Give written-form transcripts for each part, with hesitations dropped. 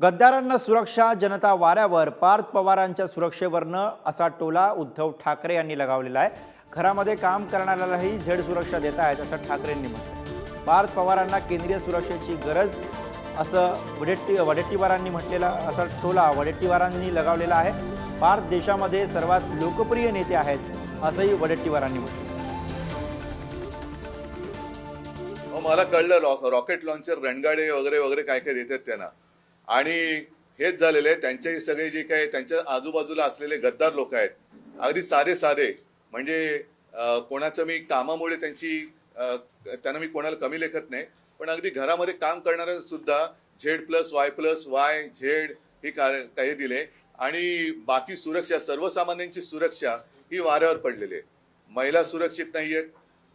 गद्दारांना सुरक्षा, जनता वाऱ्यावर. पार्थ पवारांच्या सुरक्षेवरनं असा टोला उद्धव ठाकरे यांनी लगावलेला आहे. घरामध्ये काम करणाऱ्यालाही झेड सुरक्षा देत आहेत असं ठाकरेंनी म्हटलं. पार्थ पवारांना केंद्रीय सुरक्षेची गरज असं वडेट्टीवारांनी म्हटलेला असा टोला वडेट्टीवारांनी लगावलेला आहे. पार्थ देशामध्ये सर्वात लोकप्रिय नेते आहेत असंही वडेट्टीवारांनी म्हटलं. मला कळलं रॉकेट लॉन्चर, रणगाडे वगैरे वगैरे काय काय देतात त्यांना. आणि हेच झालेले त्यांचे सगळे जे काही त्यांच्या आजूबाजूला असलेले गद्दार लोक आहेत, अगदी साधे म्हणजे कोणाचं मी कामामुळे त्यांना मी कोणाला कमी लेखत नाही, पण अगदी घरामध्ये काम करणारे सुद्धा Z+Y+Y झेड ही काही दिले. आणि बाकी सुरक्षा, सर्वसामान्यांची सुरक्षा ही वाऱ्यावर पडलेली आहे. महिला सुरक्षित नाहीयेत.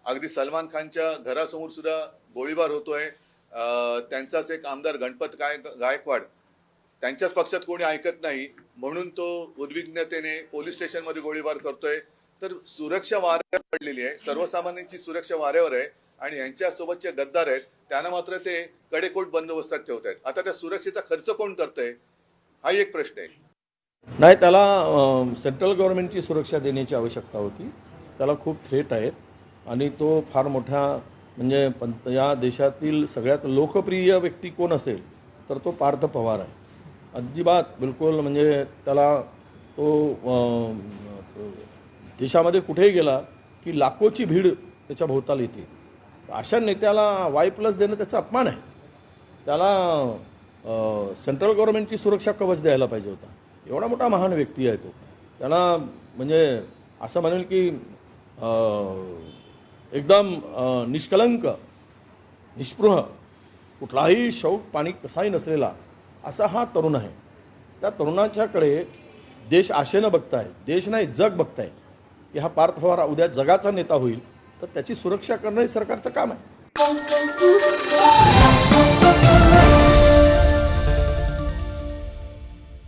अगदी सलमान खानच्या घरासमोर सुद्धा गोळीबार होतोय. त्यांचाच एक आमदार गणपत गायकवाड, त्यांच्याच पक्षात कोणी ऐकत नाही म्हणून तो उद्विग्नतेने पोलीस स्टेशनमध्ये गोळीबार करतोय. तर सुरक्षा वाऱ्यावर पडलेली आहे, सर्वसामान्यांची सुरक्षा वाऱ्यावर आहे. आणि यांच्यासोबतचे गद्दार आहेत त्यांना मात्र ते कडेकोट बंदोबस्तात ठेवत आहेत. आता त्या सुरक्षेचा खर्च कोण करतंय हा एक प्रश्न आहे. नाही, त्याला सेंट्रल गव्हर्नमेंटची सुरक्षा देण्याची आवश्यकता होती. त्याला खूप थ्रेट आहेत आणि तो फार मोठा म्हणजे या देशातील सगळ्यात लोकप्रिय व्यक्ती कोण असेल तर तो पार्थ पवार आहे. अजिबात बिलकुल म्हणजे त्याला तो देशामध्ये कुठेही गेला की लाखोची भीड त्याच्या भोवताली येते. अशा नेत्याला Y+ देणं त्याचा अपमान आहे. त्याला सेंट्रल गव्हर्नमेंटची सुरक्षा कवच द्यायला पाहिजे होता. एवढा मोठा महान व्यक्ती आहे तो. त्याला म्हणजे असं म्हणेल की एकदम निष्कलंक, निष्पृह, कुठलाही शौक पाणी कसाही नसलेला असा हा तरुण आहे. त्या तरुणाच्याकडे देश आशेनं बघताय, देश नाही जग बघताय की हा पार्थ पवार उद्या जगाचा नेता होईल, तर त्याची सुरक्षा करणं हे सरकारचं काम आहे.